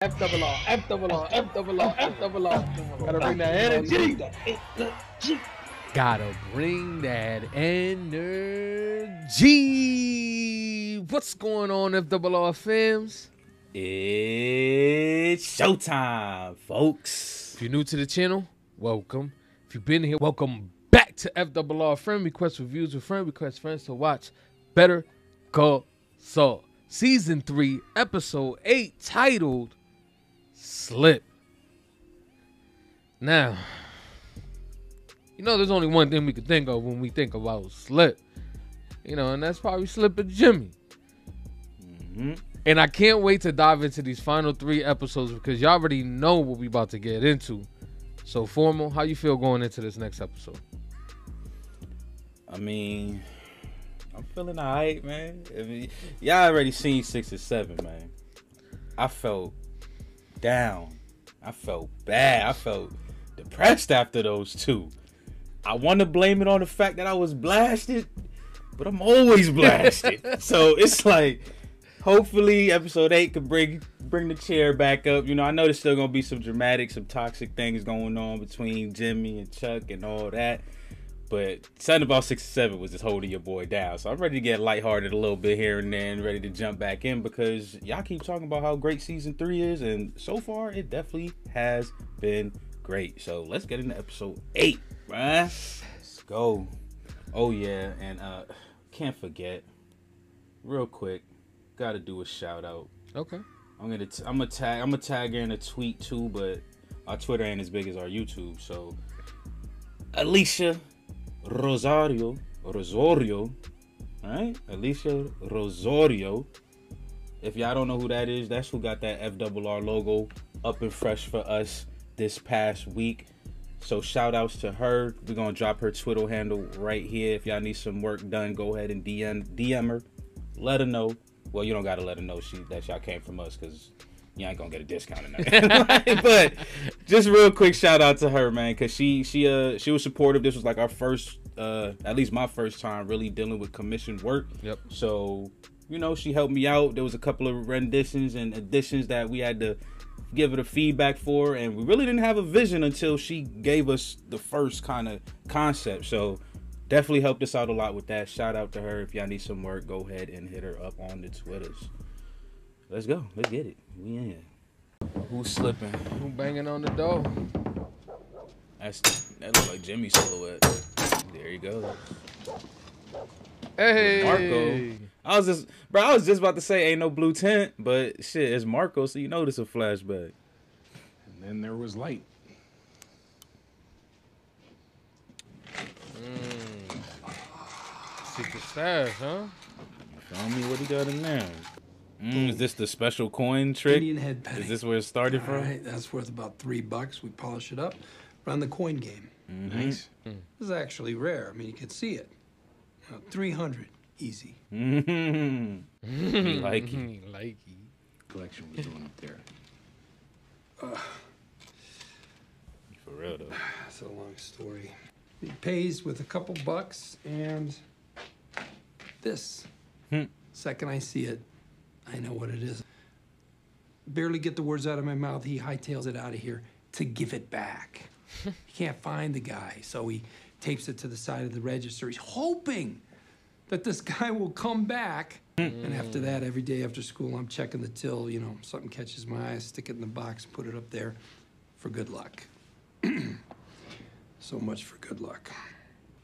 F double R, F double R, F double R, F double R. Gotta bring that energy. Gotta bring that energy. What's going on, FRR fams? It's showtime, folks. If you're new to the channel, welcome. If you've been here, welcome back to FRR Friend Request Reviews with Friend Request Friends to watch Better Call Saul. Season 3, Episode 8, titled Slip. Now, you know there's only one thing we could think of when we think about Slip. You know, and that's probably Slip and Jimmy. And I can't wait to dive into these final 3 episodes because y'all already know what we about to get into. So, Formal, how you feel going into this next episode? I mean, I'm feeling alright, man. I mean, y'all already seen 6 and 7, man. I felt down. I felt bad. I felt depressed after those 2. I want to blame it on the fact that I was blasted, but I'm always blasted. So it's like, hopefully episode 8 could bring the chair back up. You know, I know there's still gonna be some dramatic, some toxic things going on between Jimmy and Chuck and all that. But something about 6 and 7 was just holding your boy down. So I'm ready to get lighthearted a little bit here and there and ready to jump back in because y'all keep talking about how great season 3 is. And so far, it definitely has been great. So let's get into episode 8, right? Let's go. Oh, yeah. And can't forget, real quick, got to do a shout out. Okay. I'm gonna tag her in a tweet too, but our Twitter ain't as big as our YouTube. So Alicia Rosario, right? Alicia Rosario. If y'all don't know who that is, that's who got that FRR logo up and fresh for us this past week. So shout outs to her. We're gonna drop her Twitter handle right here. If y'all need some work done, go ahead and DM her. Let her know. Well, you don't gotta let her know that y'all came from us because you ain't gonna get a discount in that. But just real quick shout out to her, man, because she was supportive. This was like our first, at least my first time really dealing with commissioned work. Yep. So, you know, she helped me out. There was a couple of renditions and additions that we had to give her the feedback for, and we really didn't have a vision until she gave us the first kind of concept. So definitely helped us out a lot with that. Shout out to her. If y'all need some work, go ahead and hit her up on the Twitters. Let's go. Let's get it. We in here. Who's slipping? Who banging on the door? That looks like Jimmy's silhouette. There you go. Hey, Marco. I was just about to say ain't no blue tint, but shit, it's Marco, so you know this a flashback. And then there was light. Secret stash, huh? Show me what he got in there. Is this the special coin trick? Indian head penny. Is this where it started from? All right, that's worth about $3. We polish it up, run the coin game. Nice. This is actually rare. I mean, you can see it. 300, easy. He like it. Collection was doing up there. For real though. That's a long story. It pays with a couple bucks and this. Second I see it, I know what it is. Barely get the words out of my mouth, he hightails it out of here to give it back. He can't find the guy, so he tapes it to the side of the register. He's hoping that this guy will come back. And after that, every day after school, I'm checking the till. You know, something catches my eye, stick it in the box, put it up there for good luck. So much for good luck.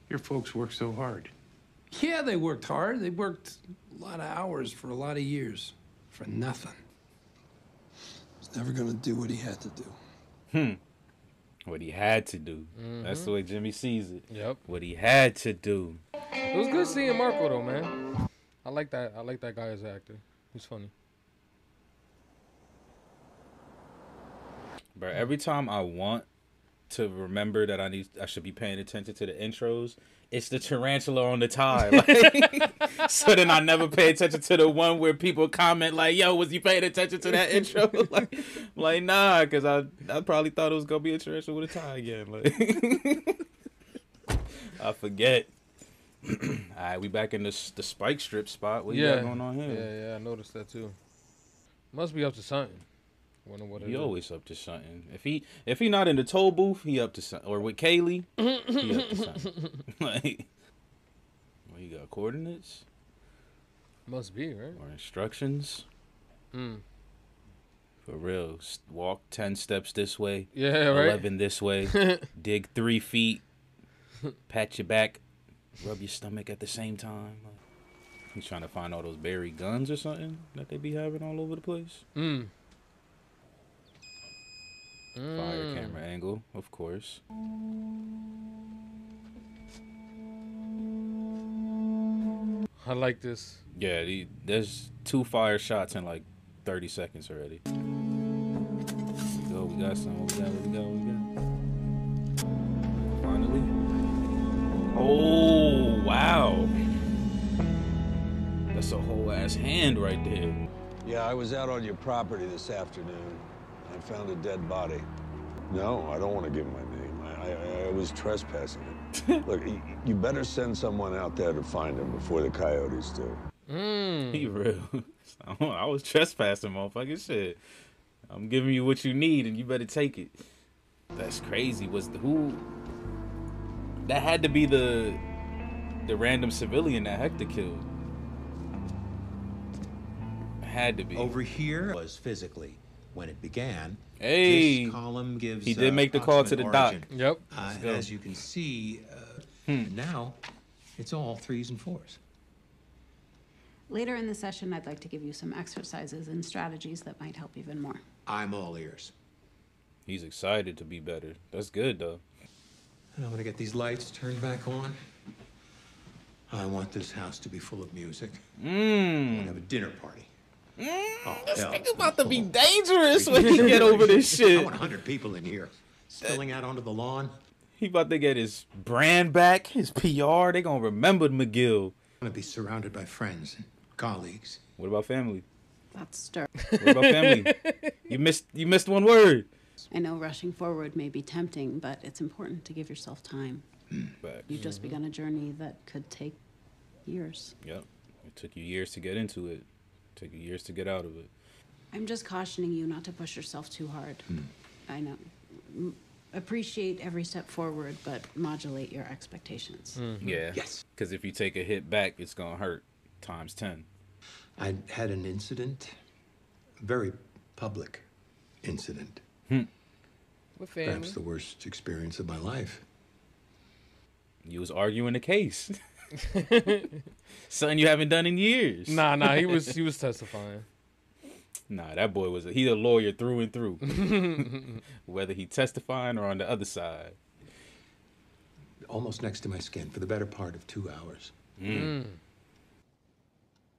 Your folks work so hard. Yeah, they worked hard. They worked a lot of hours for a lot of years for nothing. He's never gonna do what he had to do. What he had to do. That's the way Jimmy sees it. Yep. What he had to do. It was good seeing Marco though, man. I like that. I like that guy as an actor. He's funny. But every time I want to remember that I should be paying attention to the intros, it's the tarantula on the tie. Like, so then I never pay attention to the one where people comment like, yo, was you paying attention to that intro? like nah, because I probably thought it was going to be a tarantula with a tie again. Like, I forget. All right, we back in the spike strip spot. What you got going on here? Yeah, I noticed that too. Must be up to something. Wonder what it He is. always up to something. If he not in the toll booth, he up to something. Or with Kaylee, he up to something. Like, well, you got coordinates Must be, right? or instructions. Mm. For real, walk 10 steps this way. Yeah, right. 11 this way. Dig 3 feet. Pat your back. Rub your stomach at the same time. He's trying to find all those buried guns or something that they be having all over the place. Mm. Fire camera angle, of course. I like this. Yeah, there's 2 fire shots in like 30 seconds already. Here we go, we got some. What we got? Finally. Oh, wow. That's a whole ass hand right there. Yeah, I was out on your property this afternoon. I found a dead body. No, I don't want to give my name. I was trespassing it. Look, you better send someone out there to find him before the coyotes do. He real. I was trespassing, motherfucker. Shit. I'm giving you what you need, and you better take it. That's crazy. Who? That had to be the random civilian that Hector killed. Had to be. Over here was physically when it began. Hey, This column gives he did make the call to the dock. origin. Yep. go. As you can see, now it's all 3s and 4s. Later in the session, I'd like to give you some exercises and strategies that might help even more. I'm all ears. He's excited to be better. That's good though. And I'm gonna get these lights turned back on. I want this house to be full of music. I want to have a dinner party. Oh, This hell. nigga about to be dangerous when he get over this I shit. want 100 people in here, spilling out onto the lawn. He about to get his brand back, his PR. They gonna remember McGill. I want to be surrounded by friends and colleagues. What about family? That's stir. What about family? You missed one word. I know rushing forward may be tempting, but it's important to give yourself time. Facts. You've just begun a journey that could take years. Yep. It took you years to get into it. Took you years to get out of it. I'm just cautioning you not to push yourself too hard. I know. Appreciate every step forward, but modulate your expectations. Yeah. Yes. Because if you take a hit back, it's gonna hurt times 10. I had an incident, a very public incident. With family. Perhaps the worst experience of my life. You was arguing the case. Something you haven't done in years. Nah, he was testifying. Nah, that boy he a lawyer through and through. Whether he testifying or on the other side. Almost next to my skin for the better part of 2 hours. And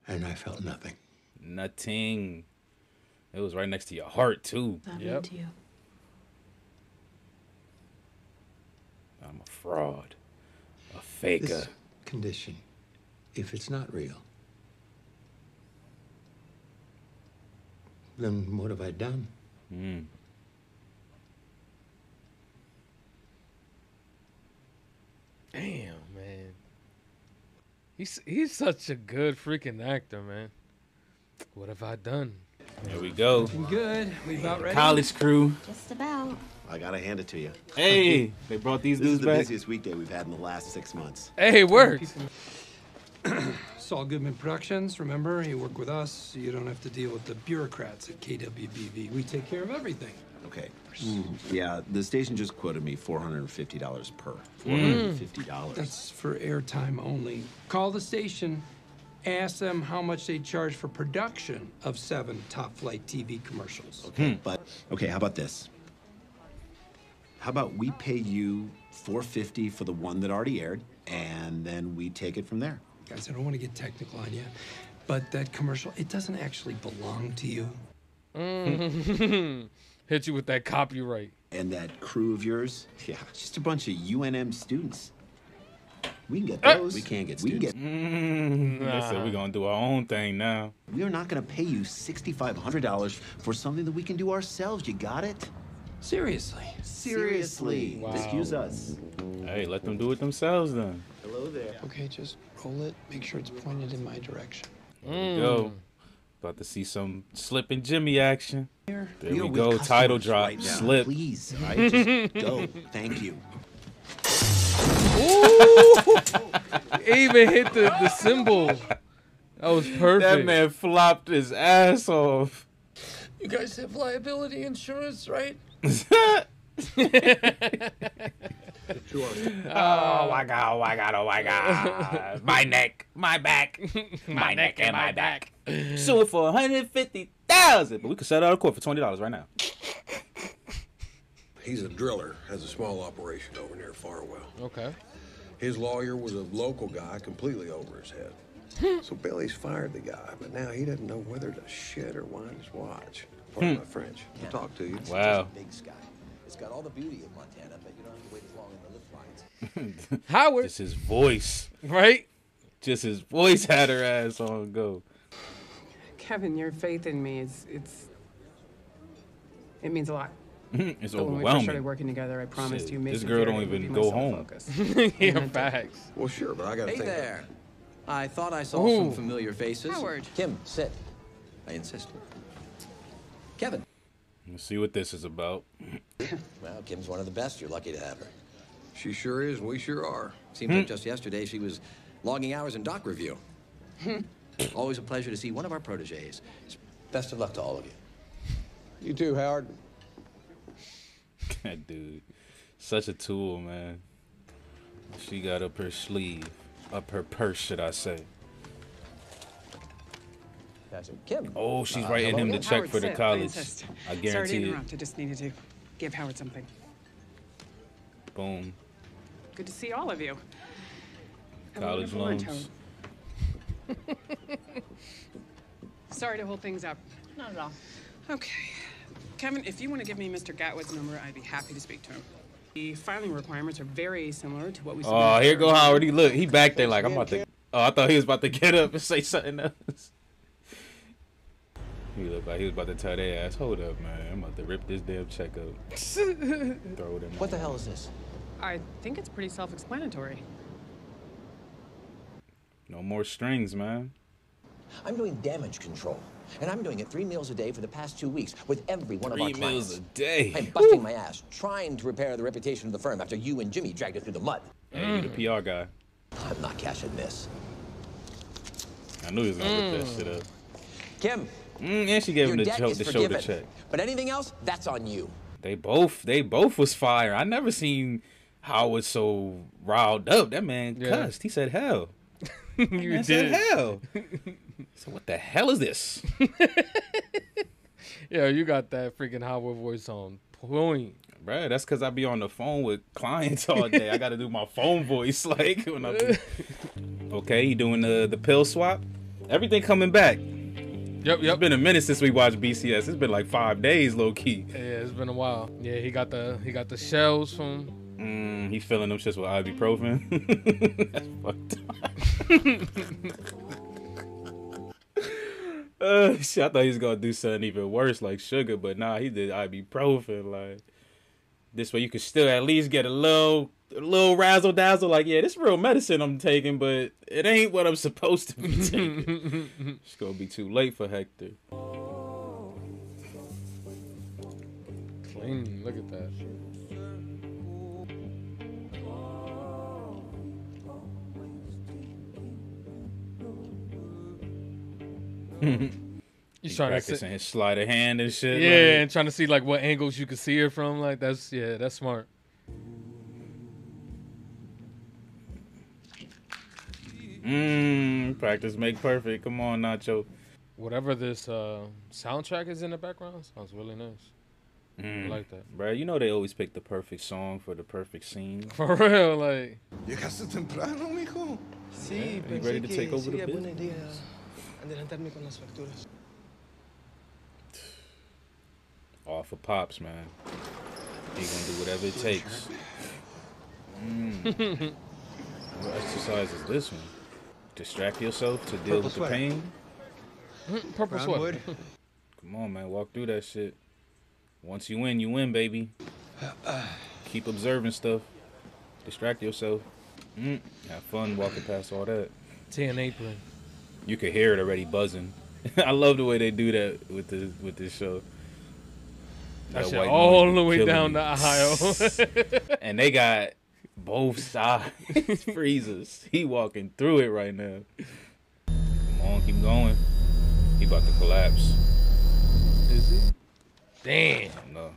I felt nothing. Nothing. It was right next to your heart too. That Yep. mean to you? I'm a fraud. A faker. This condition, if it's not real, then what have I done? Damn, man. He's such a good freaking actor, man. What have I done? There we go. Good. We about ready? College crew. Just about. I gotta hand it to you. Hey, they brought these This is dudes the back. busiest weekday we've had in the last 6 months. Hey, it works. Saul Goodman Productions. Remember, you work with us. You don't have to deal with the bureaucrats at KWBV. We take care of everything. Okay. Yeah, the station just quoted me $450 per. $450. That's for airtime only. Call the station. Ask them how much they charge for production of 7 top-flight TV commercials. Okay, but okay, how about this? How about we pay you $450 for the one that already aired, and then we take it from there? Guys, I don't want to get technical on you, but that commercial, it doesn't actually belong to you. Hit you with that copyright. And that crew of yours, yeah, just a bunch of UNM students. We can get those. We can't get We can students. get. They said we're gonna do our own thing now. We are not going to pay you $6,500 for something that we can do ourselves. You got it? Seriously. Seriously. Excuse us. Hey, let them do it themselves then. Hello there. Okay, just roll it. Make sure it's pointed in my direction. There we go. About to see some Slip and Jimmy action. There we Deal go. with Title customers drop. right now. Slip. Please, all right? Just go. Thank you. He even hit the symbol. That was perfect. That man flopped his ass off. You guys have liability insurance, right? Oh my god, oh my god, oh my god. My neck, my back, my neck and my back. Suing for $150,000. But we could settle out of court for $20 right now. He's a driller, has a small operation over near Farwell. Okay. His lawyer was a local guy, completely over his head. So Billy's fired the guy, but now he doesn't know whether to shit or wind his watch. Pardon my French. I'll talk to you. Wow. Big sky. It's got all the beauty of Montana, but you don't have to wait as long in the lift lines. Howard. Just his voice. Right? Just his voice had her ass on go. Kevin, your faith in me it means a lot. It's But when we first overwhelming. started working together, I promised Shit, you this Mason girl don't Jerry would even be my go sole home. focus. Yeah, facts. Well, sure, but I gotta Hey think. there. I thought I saw Ooh. some familiar faces. Howard. Kim, sit. I insist. Kevin. Let's see what this is about. Well, Kim's one of the best. You're lucky to have her. She sure is, and we sure are. Seems like just yesterday she was logging hours in doc review. Always a pleasure to see one of our proteges. Best of luck to all of you. You too, Howard. That dude. Such a tool, man. She got up her sleeve. Up her purse, should I say. That's it. Kim. Oh, she's writing him the check Howard, for the sit. college. insist. I Sorry to guarantee it. interrupt. I just needed to give Howard something. Boom. Good to see all of you. Have a College wonderful lunch, loans. Howard. Sorry to hold things up. Not at all. Okay. Kevin, if you want to give me Mr. Gatwood's number, I'd be happy to speak to him. The filing requirements are very similar to what we Oh, here go Howard. He look. He back there like I'm about to. Oh, I thought he was about to get up and say something else. He looked like he was about to tell their ass, hold up, man. I'm about to rip this damn check up. Throw it in. What the hell is this? I think it's pretty self-explanatory. No more strings, man. I'm doing damage control. And I'm doing it 3 meals a day for the past 2 weeks with every one of our 3 clients. meals a day. I'm busting my ass, trying to repair the reputation of the firm after you and Jimmy dragged it through the mud. Hey, you the PR guy. I'm not cashing this. I knew he was gonna rip that shit up. Kim, And she gave him your the debt joke is to show the forgiven. check. But anything else, that's on you. They both was fire. I never seen Howard so riled up. That man cussed. He said hell. You said did. hell. So what the hell is this? Yeah, you got that freaking Howard voice on point. Bruh, that's because I be on the phone with clients all day. I got to do my phone voice like when I be... Okay, you doing the pill swap? Everything coming back. Yep. It's been a minute since we watched BCS. It's been like 5 days, low key. Yeah, it's been a while. Yeah, he got the shells from. He filling them shits with ibuprofen. That's fucked up. Shit, I thought he was gonna do something even worse, like sugar, but nah, he did ibuprofen. Like this way, you could still at least get a little razzle dazzle. Like, yeah, this real medicine I'm taking, but it ain't what I'm supposed to be taking. It's gonna be too late for Hector. Clean. Look at that. He's trying practicing his sleight of hand and shit. Yeah, like. and trying to see like what angles you can see it from. Like that's smart. Practice make perfect. Come on, Nacho. Whatever this soundtrack is in the background sounds really nice. I like that. Bro, you know they always pick the perfect song for the perfect scene. For real, like. Llegaste temprano, mijo. Sí, you ready to take over the business? Adelantarme con las facturas. All for Pops, man. He gonna do whatever it takes. What exercise is this one? Distract yourself to deal with the pain? Purple sweat. Come on, man. Walk through that shit. Once you win, baby. Keep observing stuff. Distract yourself. Have fun walking past all that. Tan apron. You could hear it already buzzing. I love the way they do that with this show. That shit white all noise the be way killing down me. to Ohio. And they got both sides freezers. He walking through it right now. Come on, keep going. He about to collapse. Is he? Damn. No.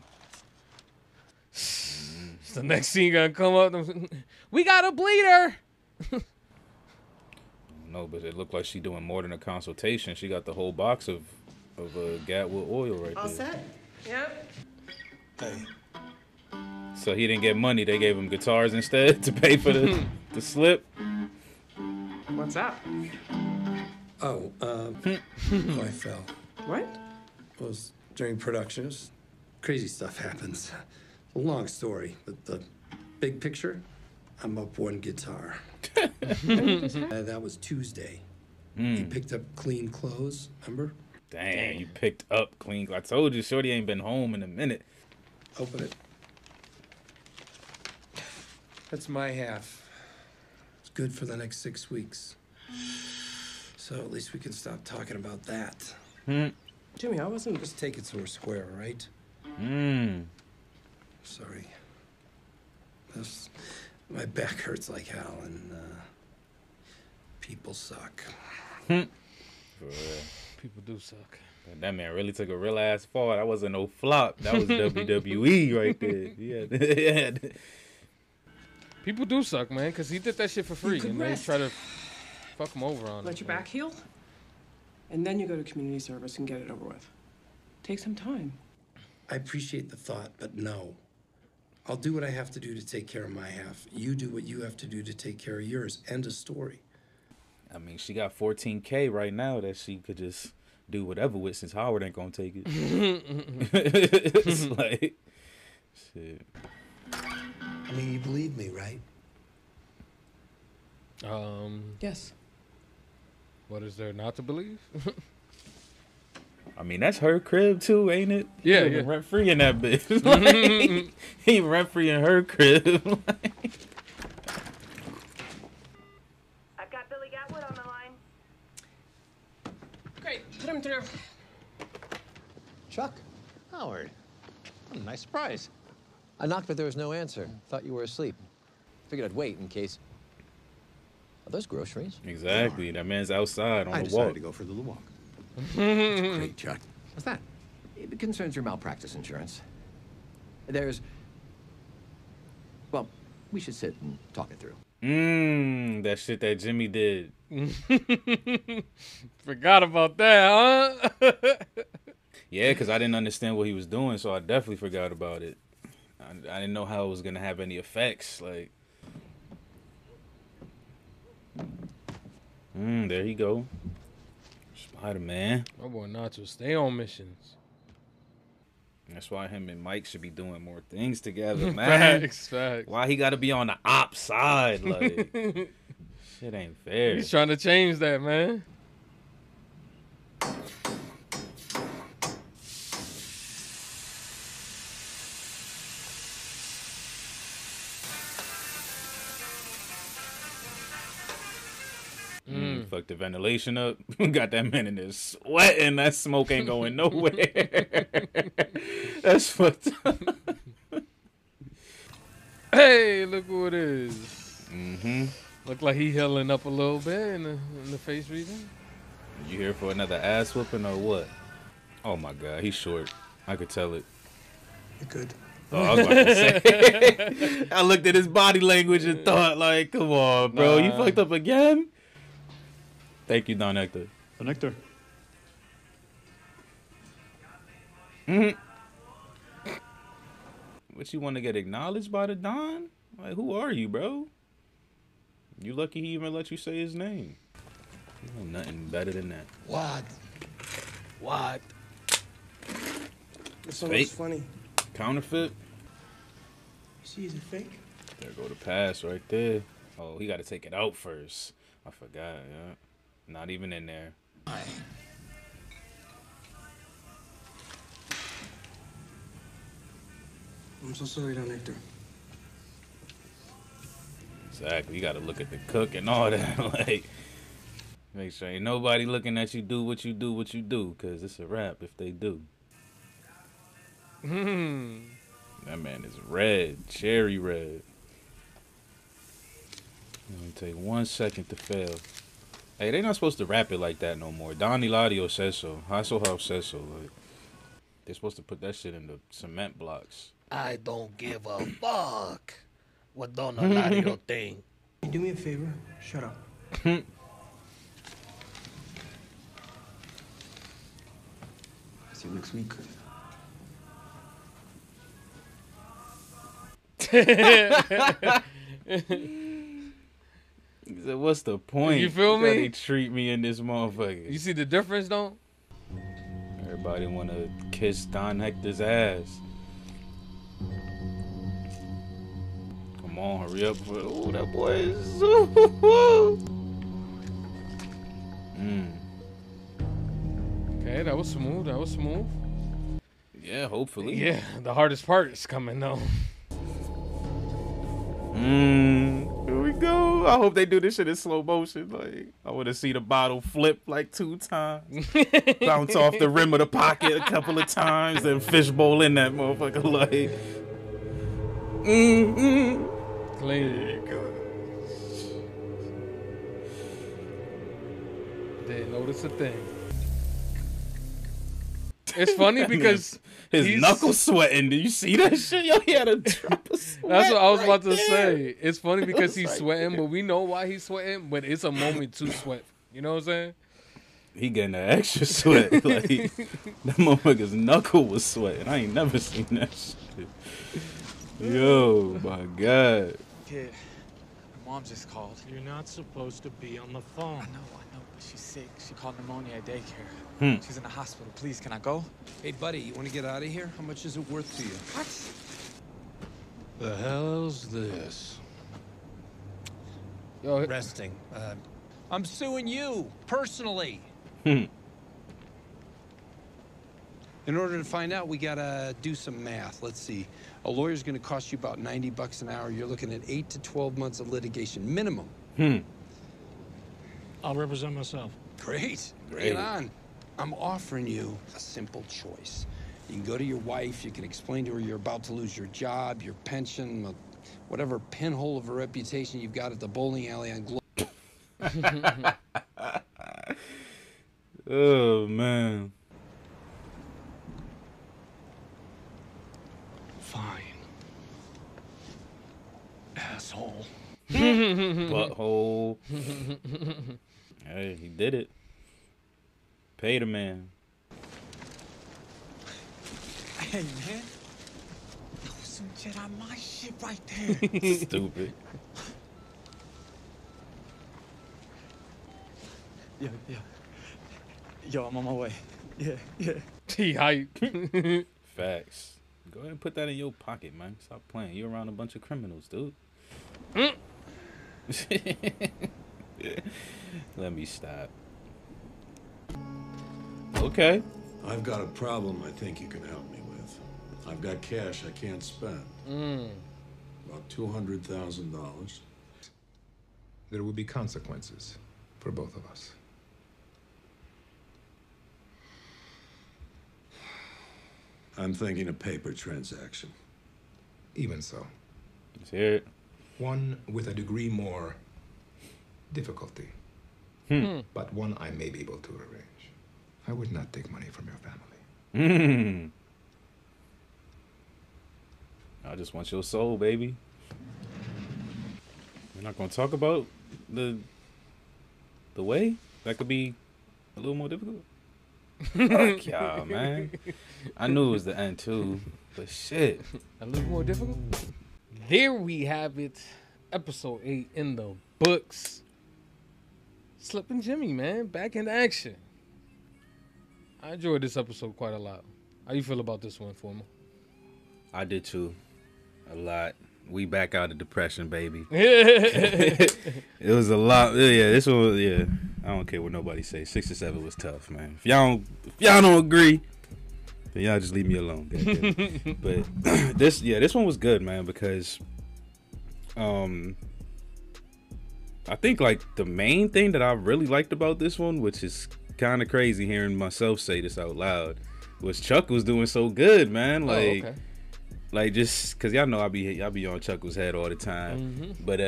The next scene gonna come up. We got a bleeder. No, but it looked like she doing more than a consultation. She got the whole box of Gatwood oil right All there. set? Yep. Hey, So he didn't get money. They gave him guitars instead to pay for the slip. What's up? Oh, I fell. What? It was during production. It was crazy stuff happens. A long story, but the big picture, I'm up one guitar. That was Tuesday. He picked up clean clothes, remember? Dang, you picked up clean. I told you, Shorty ain't been home in a minute. Open it. That's my half. It's good for the next 6 weeks. So at least we can stop talking about that. Jimmy, I wasn't. Just take it so we're square, all right? Sorry. My back hurts like hell, and people suck. For real. People do suck. That man really took a real ass fall. That wasn't no flop. That was WWE right there. Yeah. People do suck, man, because he did that shit for free, could and they rest. try to fuck him over on it. Let your back heal, and then you go to community service and get it over with. Take some time. I appreciate the thought, but no. I'll do what I have to do to take care of my half. You do what you have to do to take care of yours. End of story. I mean, she got $14K right now that she could just do whatever with since Howard ain't gonna take it. It's like, shit. I mean, you believe me, right? Yes. What is there not to believe? I mean, that's her crib too, ain't it? Yeah, He yeah. rent free in that bitch. Like, he rent free in her crib. I've got Billy Gatwood on the line. Great. Put him through. Chuck? Howard. What a nice surprise. I knocked, but there was no answer. Thought you were asleep. Figured I'd wait in case. Are those groceries? Exactly. That man's outside on I the decided walk. to go for a little walk. That's great, Chuck. What's that? It concerns your malpractice insurance. There's... Well, we should sit and talk it through. That shit that Jimmy did. Forgot about that, huh? Yeah, because I didn't understand what he was doing, so I definitely forgot about it. I didn't know how it was going to have any effects. Like, there you go. Spider-Man. My boy Nacho stay on missions. That's why him and Mike should be doing more things together, man. Facts. Why he got to be on the op side? Like, shit ain't fair. He's trying to change that, man. Fuck the ventilation up. Got that man in there sweating. That smoke ain't going nowhere. That's fucked up. Hey, look who it is. Look like he healing up a little bit in the face region. You here for another ass whooping or what? Oh my god, he's short. I could tell it. You good? Oh, I was about to say. I looked at his body language and thought, like, come on, bro. You fucked up again? Thank you, Don Hector. Don Hector. What, you want to get acknowledged by the Don? Like, who are you, bro? You lucky he even let you say his name. You know nothing better than that. What? This one Fake. looks funny. Counterfeit? See, is it fake? There go the pass right there. Oh, he got to take it out first. I forgot, yeah. Not even in there. I'm so sorry, Don Hector. Exactly. You got to look at the cook and all that. Like, Make sure ain't nobody looking at you do what you do, because it's a wrap if they do. That man is red, cherry red. Let me take 1 second to fail. Hey, they not supposed to wrap it like that no more. Don Eladio says so. Hasselhoff says so. Like, they're supposed to put that shit in the cement blocks. I don't give a fuck what Don Eladio think. Do me a favor. Shut up. See you next week. He said, what's the point? You feel me? They treat me in this motherfucker. You see the difference, though? Everybody want to kiss Don Hector's ass. Come on, hurry up. Oh, that boy is... Okay, that was smooth. That was smooth. Yeah, hopefully. Yeah, the hardest part is coming, though. Here we go. I hope they do this shit in slow motion. Like, I want to see the bottle flip like 2 times, bounce off the rim of the pocket a couple of times, then fishbowl in that motherfucker. Like, Clean. Didn't notice a thing. It's funny because his knuckles sweating. Do you see that shit? Yo, he had a drop of sweat. That's what I was right about to there. say. It's funny because he's Right sweating, there. but we know why he's sweating. But it's a moment to sweat. You know what I'm saying? He getting that extra sweat. Like, that motherfucker's knuckle was sweating. I ain't never seen that shit. Yo, my God. Kid, my mom just called. You're not supposed to be on the phone. I know, but she's sick. She called pneumonia at daycare. Hmm. She's in the hospital. Please, can I go? Hey, buddy, you want to get out of here? How much is it worth to you? What? The hell's this? Yo, Resting. I'm suing you personally. In order to find out, we gotta do some math. Let's see. A lawyer's gonna cost you about $90 an hour. You're looking at 8 to 12 months of litigation minimum. I'll represent myself. Great. Bring it on. I'm offering you a simple choice. You can go to your wife, you can explain to her you're about to lose your job, your pension, whatever pinhole of a reputation you've got at the bowling alley on Glo- Oh, man. Fine. Asshole. Butthole. Hey, he did it. Pay the man. Hey, man. That was some Jedi my shit right there. Stupid. Yo, I'm on my way. Yeah. He hype. Facts. Go ahead and put that in your pocket, man. Stop playing. You around a bunch of criminals, dude. Let me stop. Okay. I've got a problem I think you can help me with. I've got cash I can't spend. About $200,000. There will be consequences for both of us. I'm thinking a paper transaction. Even so. Let's hear it. One with a degree more difficulty. But one I may be able to arrange. I would not take money from your family. I just want your soul, baby. We're not gonna talk about the way that could be a little more difficult. Fuck y'all, man. I knew it was the end too, but shit, a little more difficult. There we have it, episode 8 in the books. Slippin' Jimmy, man, back in action. I enjoyed this episode quite a lot. How you feel about this one, Former? I did too, a lot. We back out of depression, baby. It was a lot. Yeah, this one. Yeah, I don't care what nobody say. 6 or 7 was tough, man. If y'all don't agree, then y'all just leave me alone. But this one was good, man, because I I think like the main thing that I really liked about this one, which is kind of crazy hearing myself say this out loud, was Chuck was doing so good, man. Like, okay. Like just because y'all know I be on Chuckle's head all the time, but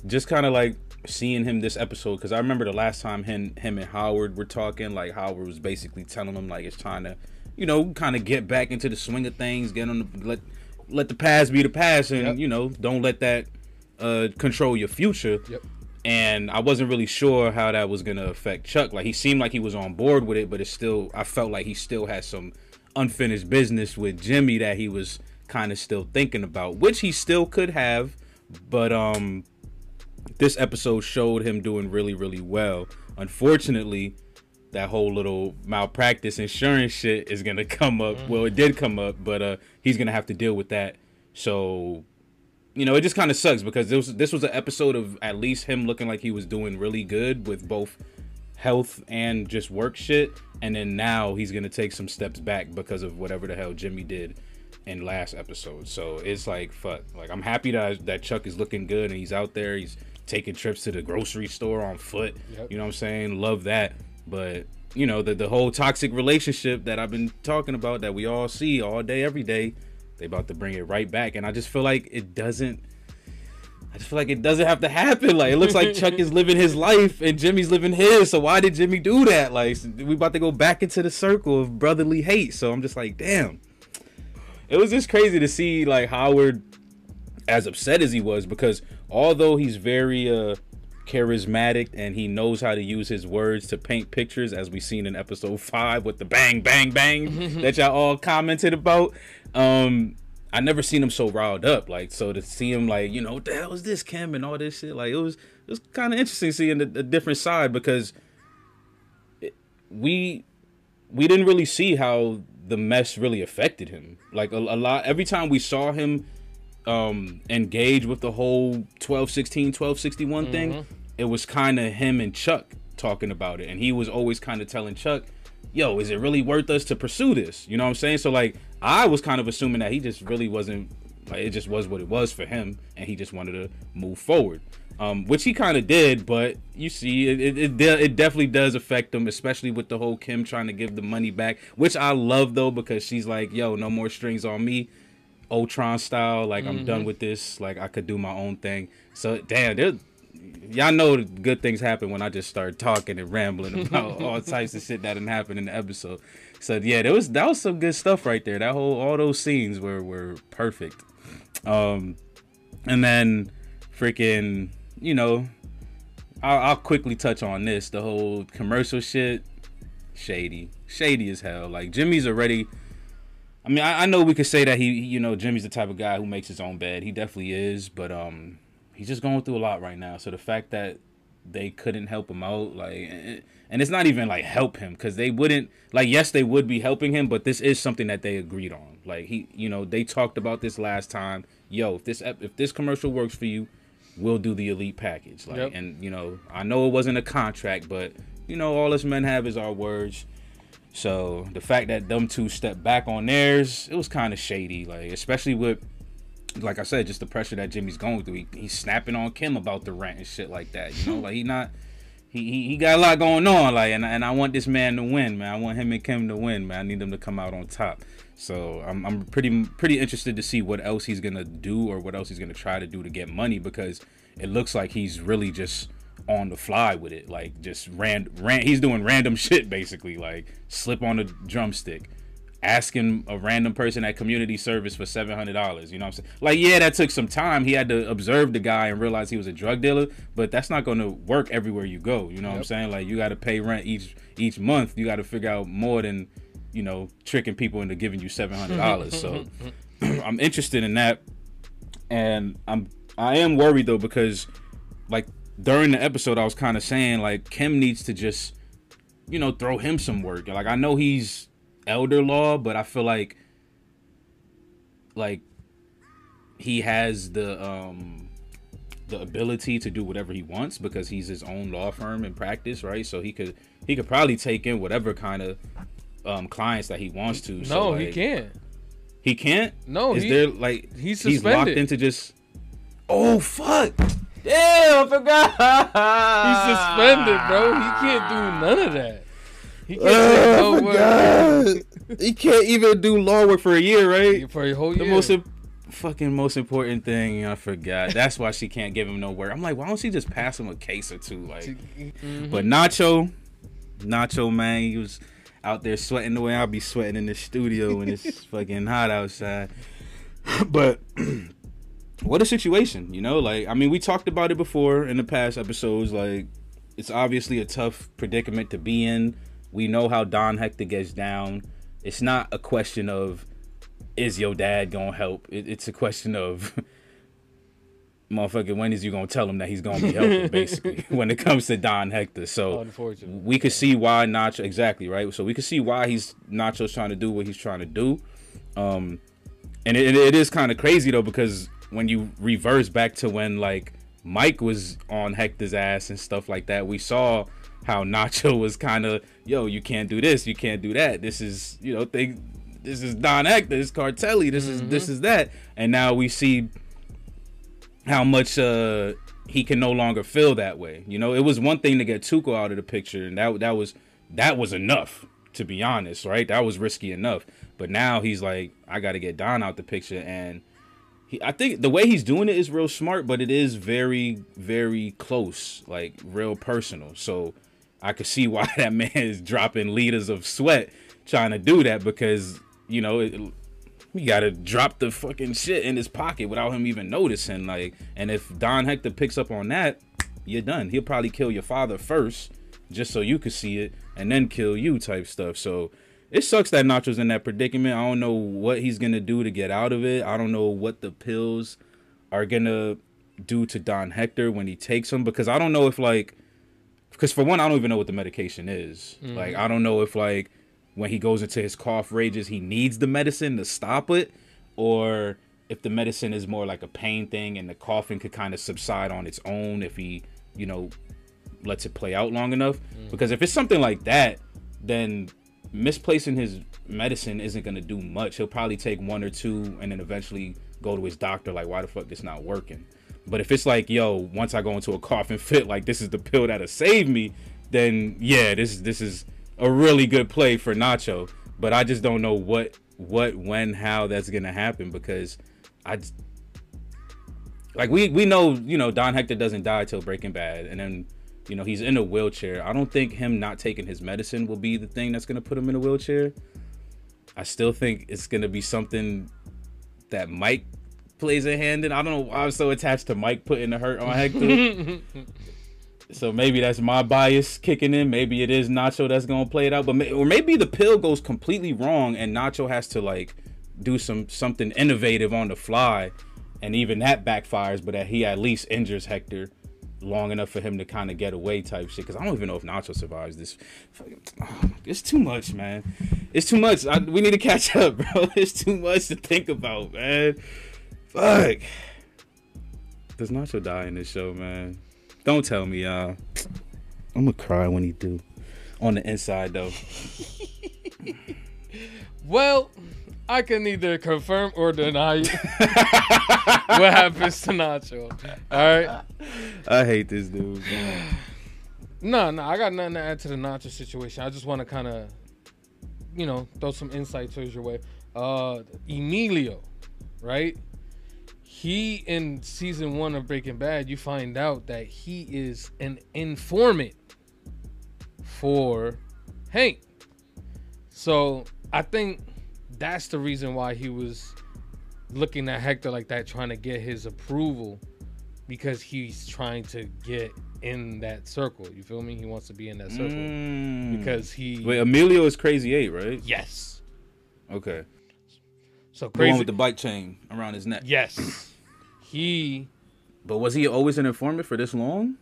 just kind of like seeing him this episode, because I remember the last time him and Howard were talking, like Howard was basically telling him like it's trying to, you know, kind of get back into the swing of things, get on the let the past be the past, and you know, don't let that control your future. And I wasn't really sure how that was gonna affect Chuck. Like he seemed like he was on board with it, but I felt like he still had some unfinished business with Jimmy that he was kind of still thinking about, which he still could have, but this episode showed him doing really, really well. Unfortunately, that whole little malpractice insurance shit is gonna come up. Well, it did come up, but he's gonna have to deal with that. So, you know, it just kind of sucks because this was an episode of at least him looking like he was doing really good with both health and just work shit, and then now he's gonna take some steps back because of whatever the hell Jimmy did in last episode. So it's like, fuck. Like, I'm happy that Chuck is looking good and he's out there. He's taking trips to the grocery store on foot. You know what I'm saying? Love that. But, you know, the whole toxic relationship that I've been talking about, that we all see all day, every day, they about to bring it right back. And I just feel like it doesn't have to happen. Like, it looks like Chuck is living his life and Jimmy's living his. So why did Jimmy do that? Like, we about to go back into the circle of brotherly hate. So I'm just like, damn. It was just crazy to see like Howard as upset as he was, because although he's very charismatic and he knows how to use his words to paint pictures, as we seen in episode 5 with the bang bang bang that y'all all commented about, I never seen him so riled up. Like, so to see him like, you know, what the hell is this, Kim, and all this shit, like it was kind of interesting seeing a different side, because we didn't really see how the mess really affected him. Like a lot, every time we saw him engage with the whole 1216 1261 thing, it was kind of him and Chuck talking about it, and he was always kind of telling Chuck, yo, is it really worth us to pursue this? You know what I'm saying? So like I was kind of assuming that he just really wasn't, like, it just was what it was for him and he just wanted to move forward, which he kind of did. But you see, it definitely does affect him, especially with the whole Kim trying to give the money back, which I love though, because she's like, yo, no more strings on me, Ultron style. Like, I'm done with this. Like, I could do my own thing. So damn, y'all know good things happen when I just start talking and rambling about all types of shit that didn't happen in the episode. So yeah, that was some good stuff right there. All those scenes were perfect. And then freaking, you know, I'll quickly touch on this. The whole commercial shit, shady as hell. Like, Jimmy's already, I mean, I know we could say that he, you know, Jimmy's the type of guy who makes his own bed. He definitely is, but he's just going through a lot right now. So the fact that they couldn't help him out, like, and it's not even like help him, because they wouldn't, like, yes, they would be helping him, but this is something that they agreed on. Like, he, you know, they talked about this last time. Yo, if this commercial works for you, we'll do the elite package. Like, and you know, I know it wasn't a contract, but you know, all us men have is our words. So the fact that them two stepped back on theirs, it was kind of shady. Like, especially with, like I said, just the pressure that Jimmy's going through. He's snapping on Kim about the rent and shit like that. You know, like he got a lot going on. Like, and I want this man to win, man. I want him and Kim to win, man. I need them to come out on top. So I'm pretty interested to see what else he's gonna do, or what else he's gonna try to do to get money, because it looks like he's really just on the fly with it. Like, just he's doing random shit, basically. Like, slip on a drumstick, asking a random person at community service for $700. You know what I'm saying? Like, yeah, that took some time. He had to observe the guy and realize he was a drug dealer, but that's not going to work everywhere you go. You know what I'm saying? Like, you got to pay rent each month. You got to figure out more than, you know, tricking people into giving you $700. So I'm interested in that. And I am worried though, because like during the episode I was kind of saying like Kim needs to just, you know, throw him some work. Like, I know he's elder law, but I feel like he has the ability to do whatever he wants, because he's his own law firm in practice, right? So he could probably take in whatever kind of clients that he wants to. So, like, he can't. He can't? No, he's suspended. He's locked into just, oh fuck. Damn, I forgot. He's suspended, bro. He can't do none of that. He can't do no work. He can't even do law work for a year, right? For a whole year. The most important thing, I forgot. That's why she can't give him no work. I'm like, why don't she just pass him a case or two? Like, But Nacho, man, he was out there sweating the way I'll be sweating in the studio when it's fucking hot outside. But what a situation, you know? Like, I mean, we talked about it before in the past episodes. Like, it's obviously a tough predicament to be in. We know how Don Hector gets down. It's not a question of, is your dad gonna help? It's a question of, motherfucker, when is you gonna tell him that he's gonna be helping, basically, when it comes to Don Hector. So we could see why Nacho, exactly, right? So we could see why Nacho's trying to do what he's trying to do. And it is kind of crazy, though, because when you reverse back to when, like, Mike was on Hector's ass and stuff like that, we saw how Nacho was kind of, yo, you can't do this, you can't do that. This is, you know, this is Don Hector, this is Cartelli, this is that. And now we see how much he can no longer feel that way. You know, it was one thing to get Tuco out of the picture, and that was enough, to be honest, right? That was risky enough. But now he's like, I got to get Don out the picture, and I think the way he's doing it is real smart, but it is very, very close, like real personal. So I could see why that man is dropping liters of sweat trying to do that, because, you know, you gotta drop the fucking shit in his pocket without him even noticing. Like, and if Don Hector picks up on that, you're done. He'll probably kill your father first, just so you could see it, and then kill you, type stuff. So it sucks that Nacho's in that predicament. I don't know what he's gonna do to get out of it. I don't know what the pills are gonna do to Don Hector when he takes them, because I don't know if, like, because for one, I don't even know what the medication is. Like, I don't know if, like, when he goes into his cough rages, he needs the medicine to stop it, or if the medicine is more like a pain thing and the coughing could kind of subside on its own if he, you know, lets it play out long enough. Because if it's something like that, then misplacing his medicine isn't going to do much. He'll probably take one or two and then eventually go to his doctor like, why the fuck this not working? But if it's like, yo, once I go into a coughing fit, like, this is the pill that'll save me, then yeah, this is a really good play for Nacho. But I just don't know what, when, how that's gonna happen, because we know, you know, Don Hector doesn't die till Breaking Bad, and then, you know, he's in a wheelchair. I don't think him not taking his medicine will be the thing that's gonna put him in a wheelchair. I still think it's gonna be something that Mike plays a hand in. I don't know why I'm so attached to Mike putting the hurt on Hector. So maybe that's my bias kicking in. Maybe it is Nacho that's gonna play it out, but or maybe the pill goes completely wrong and Nacho has to, like, do something innovative on the fly, and even that backfires, but that he at least injures Hector long enough for him to kind of get away, type shit. Because I don't even know if Nacho survives this. It's too much, man. It's too much. We need to catch up, bro. It's too much to think about, man. Fuck. Does Nacho die in this show, man? Don't tell me, y'all. I'm gonna cry when he do. On the inside, though. Well, I can neither confirm or deny what happens to Nacho. All right. I hate this dude, man. No, I got nothing to add to the Nacho situation. I just want to kind of, you know, throw some insight towards your way. Emilio, right? He, in season 1 of Breaking Bad, you find out that he is an informant for Hank. So I think that's the reason why he was looking at Hector like that, trying to get his approval, because he's trying to get in that circle. You feel me? He wants to be in that circle because he... Wait, Emilio is Crazy 8, right? Yes. Okay. So Crazy... The one with the bike chain around his neck. Yes. But was he always an informant for this long?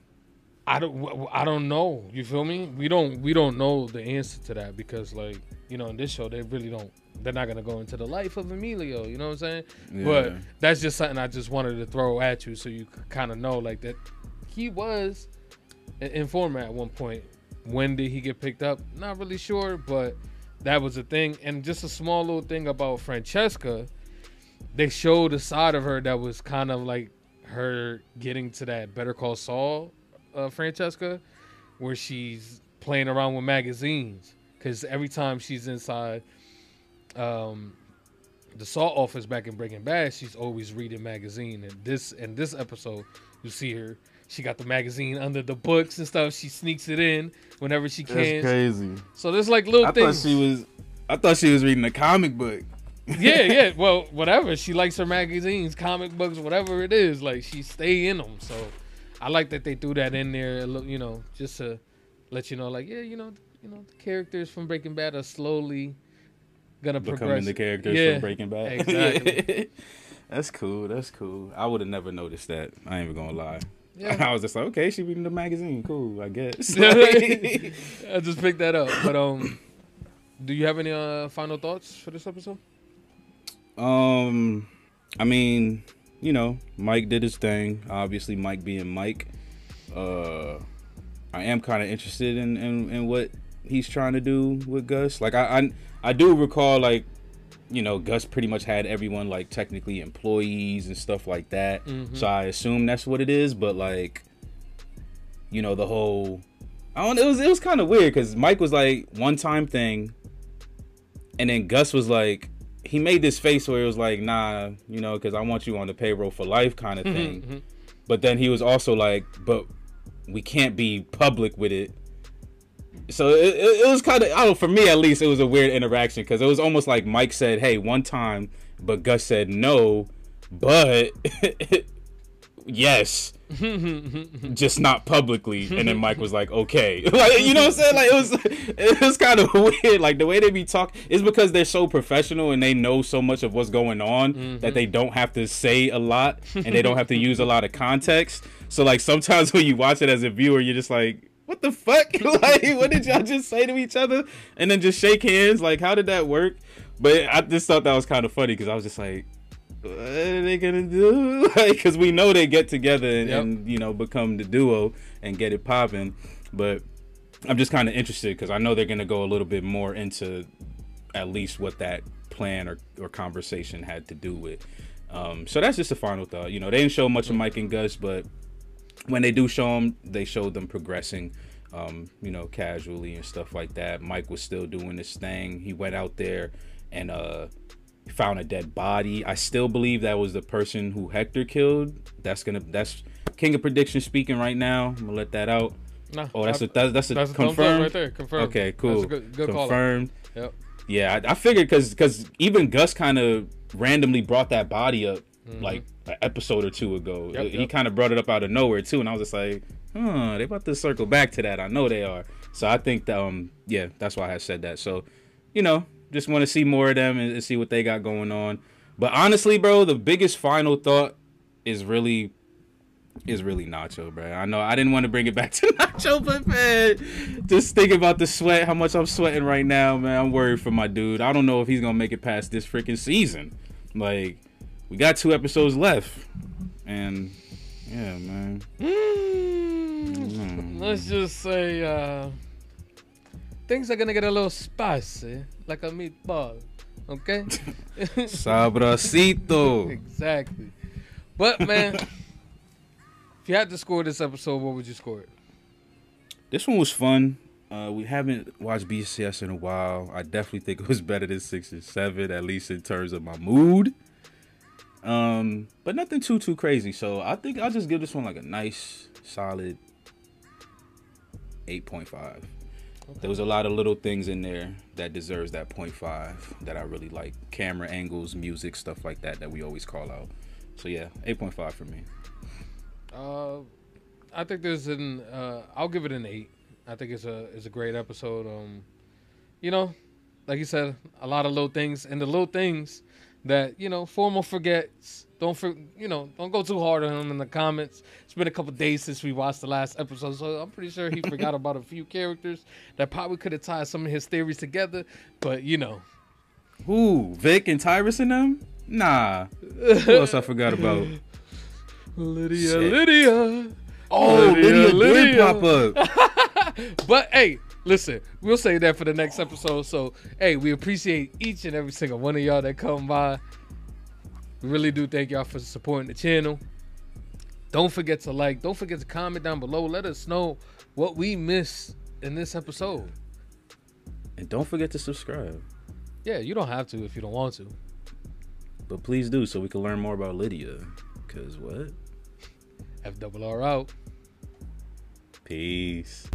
I don't know. You feel me? We don't know the answer to that, because, like, you know, in this show they really don't. They're not gonna go into the life of Emilio. You know what I'm saying? Yeah. But that's just something I just wanted to throw at you so you kind of know, like, that he was an informant at one point. When did he get picked up? Not really sure, but that was a thing. And just a small little thing about Francesca. They showed a side of her that was kind of like her getting to that Better Call Saul, Francesca, where she's playing around with magazines. Because every time she's inside the Saul office back in Breaking Bad, she's always reading magazine. And this episode, you see her. She got the magazine under the books and stuff. She sneaks it in whenever she can. That's crazy. So there's like little things. I thought she was reading a comic book. Yeah. Well, whatever. She likes her magazines, comic books, whatever it is. Like, she stay in them. So I like that they threw that in there, you know, just to let you know, like, yeah, you know, the characters from Breaking Bad are slowly gonna becoming progress. the characters from Breaking Bad. Exactly. That's cool. I would have never noticed that. I ain't even gonna lie. Yeah. I was just like, okay, she reading the magazine. Cool, I guess. I just picked that up. But do you have any final thoughts for this episode? I mean, you know, Mike did his thing. Obviously, Mike being Mike. I am kind of interested in what he's trying to do with Gus. Like, I do recall, like, you know, Gus pretty much had everyone, like, technically employees and stuff like that. Mm-hmm. So I assume that's what it is. But, like, you know, the whole, it was kind of weird because Mike was like one-time thing, and then Gus was like, he made this face where it was like, nah, you know, because I want you on the payroll for life kind of thing. Mm-hmm. But then he was also like, but we can't be public with it. So it was kind of, I don't know, for me at least, it was a weird interaction because it was almost like Mike said, hey, one time, but Gus said no, but yes, just not publicly. And then Mike was like, okay. Like, you know what I'm saying? Like, it was kind of weird. Like, the way they be talking is because they're so professional and they know so much of what's going on that they don't have to say a lot and they don't have to use a lot of context. So, like, sometimes when you watch it as a viewer, you're just like, what the fuck? Like, what did y'all just say to each other? And then just shake hands. Like, how did that work? But I just thought that was kind of funny because I was just like, what are they gonna do? Like, because we know they get together and you know, become the duo and get it popping. But I'm just kind of interested because I know they're gonna go a little bit more into at least what that plan or conversation had to do with. So that's just a final thought. You know, they didn't show much of Mike and Gus, but when they do show them, they showed them progressing, you know, casually and stuff like that. Mike was still doing his thing. He went out there and found a dead body. I still believe that was the person who Hector killed. That's King of Prediction speaking right now. I'm gonna let that out. No, oh, that's a confirmed right there. Confirmed. Okay, cool. That's a good confirmed. Call. Yep. Yeah, I figured because even Gus kind of randomly brought that body up like an episode or two ago. He kind of brought it up out of nowhere too, and I was just like, they about to circle back to that. I know they are. So I think that yeah, that's why I had said that. So, you know, just want to see more of them and see what they got going on. But honestly, bro, the biggest final thought is really Nacho, bro. I know I didn't want to bring it back to Nacho, but man, just thinking about the sweat, how much I'm sweating right now, man. I'm worried for my dude. I don't know if he's gonna make it past this freaking season. Like, we got 2 episodes left, and yeah, man. Let's just say things are gonna get a little spicy, like a meatball. Okay. Sabrosito. Exactly. But man, if you had to score this episode, what would you score it? This one was fun. We haven't watched BCS in a while. I definitely think it was better than 6 and 7, at least in terms of my mood. But nothing too crazy. So I think I'll just give this one like a nice, solid 8.5. Okay. There was a lot of little things in there that deserves that 0.5 that I really like. Camera angles, music, stuff like that we always call out. So yeah, 8.5 for me. I think there's I'll give it an 8. I think it's a great episode. You know, like you said, a lot of little things, and the little things that, you know, Formal forgets. Don't go too hard on him in the comments. It's been a couple days since we watched the last episode, so I'm pretty sure he forgot about a few characters that probably could have tied some of his theories together. But you know, who, Vic and Tyrus and them? Nah. Who else I forgot about? Lydia. Oh, Lydia did pop up. But hey, listen, we'll say that for the next episode. So hey, we appreciate each and every single one of y'all that come by. We really do thank y'all for supporting the channel. Don't forget to like. Don't forget to comment down below. Let us know what we missed in this episode. And don't forget to subscribe. Yeah, you don't have to if you don't want to. But please do so we can learn more about Lydia. Because what? FRR out. Peace.